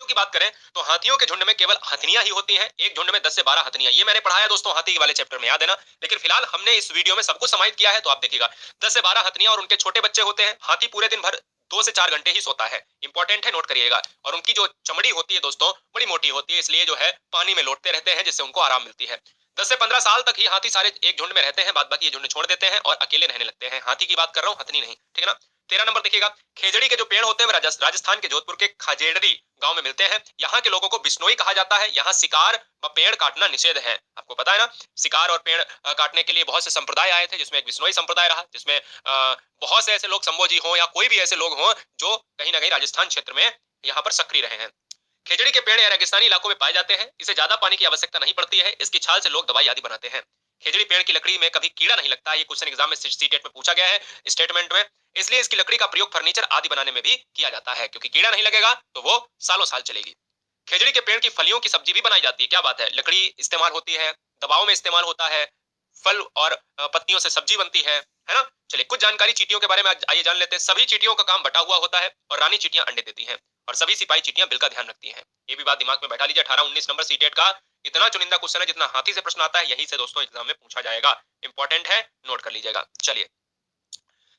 की बात करें तो हाथियों के झुंड में केवल हथनियां ही होती हैं, एक झुंड में 10 से 12 हथनियां। ये मैंने पढ़ाया दोस्तों हाथी वाले चैप्टर में, याद है ना। लेकिन फिलहाल हमने इस वीडियो में सबको समाहित किया है, तो आप देखिएगा 10 से 12 हथनियां और उनके छोटे बच्चे होते हैं। हाथी पूरे दिन भर 2 से 4 घंटे ही सोता है, इंपॉर्टेंट है, नोट करिएगा। और उनकी जो चमड़ी होती है दोस्तों बड़ी मोटी होती है, इसलिए जो है पानी में लौटते रहते हैं, जिससे उनको आराम मिलती है। 10 से 15 साल तक ही हाथी सारे एक झुंड में रहते हैं, बाद बाकी ये झुंड छोड़ देते हैं और अकेले रहने लगते हैं। हाथी की बात कर रहा हूँ, हथनी नहीं, ठीक है ना। 13 नंबर देखिएगा, खेजड़ी के जो पेड़ होते हैं राजस्थान के जोधपुर के खजेड़री गांव में मिलते हैं। यहाँ के लोगों को बिश्नोई कहा जाता है। यहाँ शिकार व पेड़ काटना निषेध है, आपको पता है ना। शिकार और पेड़ काटने के लिए बहुत से संप्रदाय आए थे, जिसमें एक बिश्नोई संप्रदाय रहा, जिसमें बहुत से ऐसे लोग संभोजी हों या कोई भी ऐसे लोग हों जो कहीं ना कहीं राजस्थान क्षेत्र में यहाँ पर सक्रिय रहे हैं। खेजड़ी के पेड़ या रेगिस्तानी इलाकों में पाए जाते हैं। इसे ज्यादा पानी की आवश्यकता नहीं पड़ती है। इसकी छाल से लोग दवाई आदि बनाते हैं। खेजड़ी पेड़ की लकड़ी में कभी कीड़ा नहीं लगता। ये क्वेश्चन एग्जाम में सीटेट में पूछा गया है स्टेटमेंट में। इसलिए इसकी लकड़ी का प्रयोग फर्नीचर आदि बनाने में भी किया जाता है, क्योंकि कीड़ा नहीं लगेगा तो वो सालों साल चलेगी। खेजड़ी के पेड़ की फलियों की सब्जी भी बनाई जाती है, क्या बात है। लकड़ी इस्तेमाल होती है, दवाओं में इस्तेमाल होता है, फल और पत्तियों से सब्जी बनती है ना। चलिए कुछ जानकारी चींटियों के बारे में आइए जान लेते हैं। सभी चींटियों का काम बटा हुआ होता है और रानी चींटियां अंडे देती हैं, और सभी सिपाही चींटियां बिल का ध्यान रखती हैं। ये भी बात दिमाग में बैठा लीजिए। 18-19 नंबर सीटेट का इतना चुनिंदा क्वेश्चन है, जितना हाथी से प्रश्न आता है यही से दोस्तों एग्जाम में पूछा जाएगा। इंपॉर्टेंट है, नोट कर लीजिएगा। चलिए,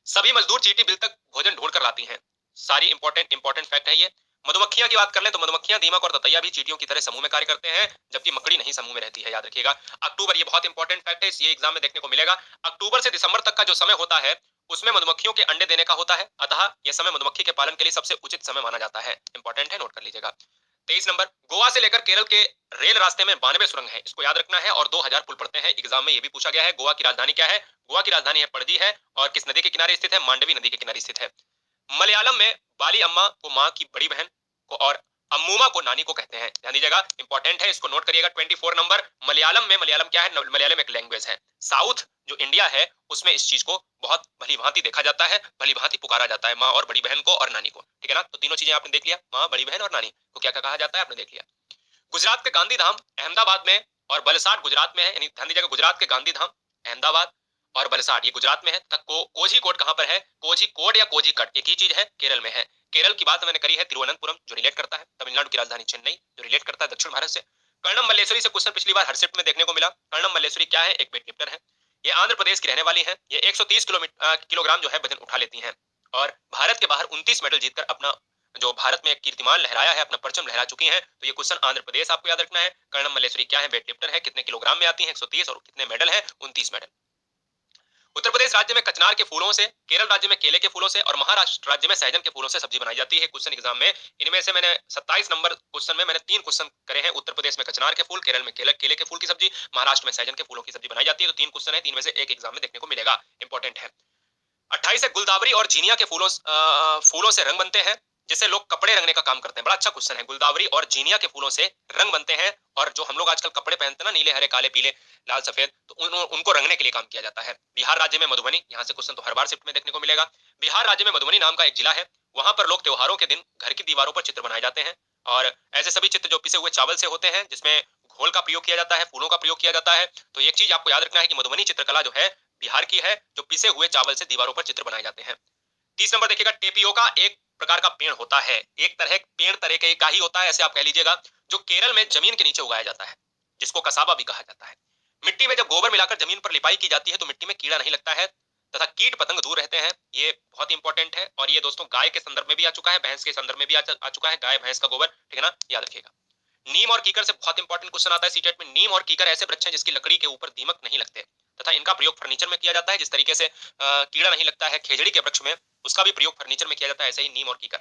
सभी मजदूर चींटी बिल तक भोजन ढूंढ कर लाती हैं। सारी इंपॉर्टेंट फैक्ट है ये। मधुमक्खियां की बात कर लें तो मधुमक्खियां, दीमक और ततैया भी चींटियों की तरह समूह में कार्य करते हैं, जबकि मकड़ी नहीं समूह में रहती है, याद रखिएगा। अक्टूबर, ये बहुत इंपॉर्टेंट फैक्ट है, ये एग्जाम में देखने को मिलेगा। अक्टूबर से दिसंबर तक का जो समय होता है उसमें मधुमक्खियों के अंडे देने का होता है, अतः यह समय मधुमक्खी के पालन के लिए सबसे उचित समय माना जाता है। इंपॉर्टेंट है, नोट कर लीजिएगा। 23 नंबर, गोवा से लेकर केरल के रेल रास्ते में 92 सुरंग है, इसको याद रखना है। और 2000 पुल पड़ते हैं, एग्जाम में ये भी पूछा गया है। गोवा की राजधानी क्या है? गोवा की राजधानी है पणजी है, और किस नदी के किनारे स्थित है? मांडवी नदी के किनारे स्थित है। मलयालम में बाली अम्मा को माँ की बड़ी बहन को और अम्मुमा को नानी को कहते हैं, ध्यान दीजिएगा, इंपॉर्टेंट है, इसको नोट करिएगा। 24 नंबर, मलयालम में, मलयालम क्या है? मलयालम एक लैंग्वेज है। साउथ जो इंडिया है उसमें इस चीज को बहुत भली भांति देखा जाता है, भली भांति पुकारा जाता है, माँ और बड़ी बहन को और नानी को, ठीक है ना। तो तीनों चीजें आपने देख लिया, माँ, बड़ी बहन और नानी को क्या क्या कहा जाता है, आपने देख लिया। गुजरात के गांधी धाम अहमदाबाद में और बलसाड गुजरात में है, यानी ध्यान दीजिएगा, गुजरात के गांधी धाम अहमदाबाद और बलसाड ये गुजरात में है। तक कोझीकोड कहां पर है? कोझीकोड या कोझीकड एक ही चीज है, केरल में है। केरल की बात मैंने करी है, तिरुवनंतपुरम जो रिलेट करता है, तमिलनाडु की राजधानी चेन्नई जो रिलेट करता है दक्षिण भारत से। कर्णम मल्लेश्वरी से क्वेश्चन पिछली बार हर शिफ्ट में देखने को मिला। कर्णम मल्लेश्वरी क्या है? एक वेट लिफ्टर है। ये आंध्र प्रदेश की रहने वाली है। ये 130 किलोग्राम जो है वजन उठा लेती हैं, और भारत के बाहर 29 मेडल जीतकर अपना जो भारत में एक कीर्तिमान लहराया है, अपना परचम लहरा चुकी हैं। तो ये क्वेश्चन आंध्र प्रदेश आपको याद रखना है। कर्णम मल्लेश्वरी क्या है? वेट लिफ्टर है। कितने किलोग्राम में आती है? 130। और कितने मेडल है? 29 मेडल। उत्तर प्रदेश राज्य में कचनार के फूलों से, केरल राज्य में केले के फूलों से, और महाराष्ट्र राज्य में सहजन के फूलों से सब्जी बनाई जाती है। क्वेश्चन एग्जाम में इनमें से मैंने 27 नंबर क्वेश्चन में मैंने 3 क्वेश्चन करे हैं। उत्तर प्रदेश में कचनार के फूल, केरल में केले के फूल की सब्जी, महाराष्ट्र में सहजन के फूलों की सब्जी बनाई जाती है। तो 3 क्वेश्चन है, 3 में से एक एग्जाम में देखने को मिलेगा, इंपॉर्टेंट है। 28 है, गुलदावरी और जीनिया के फूलों से रंग बनते हैं, जिससे लोग कपड़े रंगने का काम करते हैं। बड़ा अच्छा क्वेश्चन है। गुलदावरी और जीनिया के फूलों से रंग बनते हैं, और जो हम लोग आजकल कपड़े पहनते हैं ना, नीले, हरे, काले, पीले, लाल, सफेद, तो उनको रंगने के लिए काम किया जाता है। बिहार राज्य में मधुबनी, यहाँ से क्वेश्चन तो हर बार शिफ्ट में देखने को मिलेगा। बिहार राज्य में मधुबनी नाम का एक जिला है। वहां पर लोग त्योहारों के दिन घर की दीवारों पर चित्र बनाए जाते हैं, और ऐसे सभी चित्र जो पिसे हुए चावल से होते हैं, जिसमें घोल का प्रयोग किया जाता है, फूलों का प्रयोग किया जाता है। तो एक चीज आपको याद रखना है कि मधुबनी चित्रकला जो है बिहार की है, जो पिसे हुए चावल से दीवारों पर चित्र बनाए जाते हैं। 30 नंबर देखिएगा, टेपियोका एक प्रकार का पेड़ होता है, एक पेड़ तरह का ही होता है, ऐसे आप कह लीजिएगा, जो केरल में जमीन के नीचे उगाया जाता है, जिसको कसाबा भी कहा जाता है। मिट्टी में जब गोबर मिलाकर जमीन पर लिपाई की जाती है तो मिट्टी में कीड़ा नहीं लगता है, तथा कीट पतंग दूर रहते हैं। ये बहुत इंपॉर्टेंट है, और ये दोस्तों गाय के संदर्भ में भी आ चुका है, भैंस के संदर्भ में भी आ चुका है, गाय भैंस का गोबर, ठीक है ना, याद रखिएगा। नीम और कीकर से बहुत इंपॉर्टेंट क्वेश्चन आता है सीटेट में। नीम और कीकर ऐसे वृक्ष हैं जिसकी लकड़ी के ऊपर दीमक नहीं लगते, तथा इनका प्रयोग फर्नीचर में किया जाता है। जिस तरीके से कीड़ा नहीं लगता है खेजड़ी के वृक्ष में, उसका भी प्रयोग फर्नीचर में किया जाता है, ऐसे ही नीम और कीकर।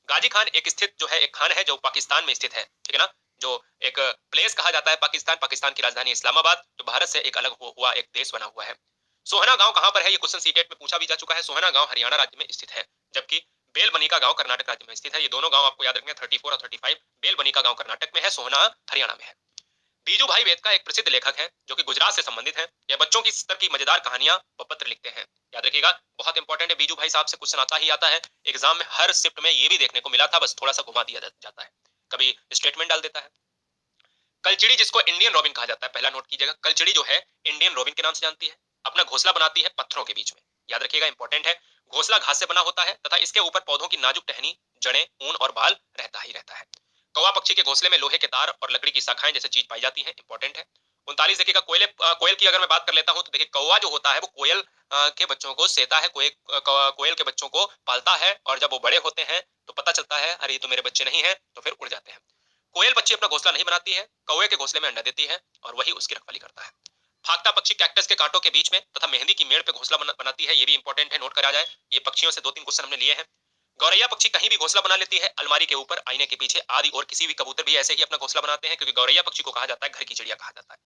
गाजी खान एक स्थित जो है, एक खान है जो पाकिस्तान में स्थित है, ठीक है ना, जो एक प्लेस कहा जाता है पाकिस्तान की राजधानी इस्लामाबाद, जो भारत से एक अलग हुआ एक देश बना हुआ है। सोहना गांव कहां पर है? ये क्वेश्चन सीटेट में पूछा भी जा चुका है। सोहना गांव हरियाणा राज्य में स्थित है, जबकि बेलबनी का गांव कर्नाटक राज्य में स्थित है। ये दोनों गांव आपको याद रखने हैं, 34 और 35। बेलबनी का गांव कर्नाटक में है, सोहना हरियाणा में है। बीजू भाई वेद एक प्रसिद्ध लेखक है जो कि गुजरात से संबंधित है। यह बच्चों की स्तर की मजेदार कहानियां व पत्र लिखते हैं, याद रखिएगा, बहुत इंपॉर्टेंट है। बीजू भाई साहब से क्वेश्चन आता ही आता है एग्जाम में, हर शिफ्ट में ये भी देखने को मिला था, बस थोड़ा सा घुमा दिया जाता है, कभी स्टेटमेंट डाल देता है। कलचिड़ी, जिसको इंडियन रॉबिन कहा जाता है, पहला नोट कीजिएगा, कलचिड़ी जो है इंडियन रॉबिन के नाम से जानती है। अपना घोंसला बनाती है पत्थरों के बीच में, याद रखिएगा, इंपॉर्टेंट है। घोंसला घास से बना होता है, तथा इसके ऊपर पौधों की नाजुक टहनी, जड़ें, ऊन और बाल रहता ही रहता है। कौवा पक्षी के घोंसले में लोहे के तार और लकड़ी की शाखाएं जैसे चीज पाई जाती है, इंपॉर्टेंट है। 39 देखिएगा, कोयल की अगर मैं बात कर लेता हूं तो देखिए कौवा जो होता है वो कोयल के बच्चों को सेता है, कोयल के बच्चों को पालता है, और जब वो बड़े होते हैं तो पता चलता है अरे ये तो मेरे बच्चे नहीं है, तो फिर उड़ जाते हैं। कोयल बच्ची अपना घोंसला नहीं बनाती है, कौवे के घोंसले में अंडा देती है और वही उसकी रखवाली करता है। फाख्ता पक्षी कैक्टस के कांटों के बीच में तथा मेहंदी की मेड़ पे घोंसला बनाती है, ये भी इंपॉर्टेंट है, नोट करा जाए। ये पक्षियों से 2-3 क्वेश्चन हमने लिए हैं। गौरैया पक्षी कहीं भी घोंसला बना लेती है, अलमारी के ऊपर, आईने के पीछे आदि, और किसी भी कबूतर भी ऐसे ही अपना घोंसला बनाते हैं, क्योंकि गौरैया पक्षी को कहा जाता है घर की चिड़िया कहा जाता है।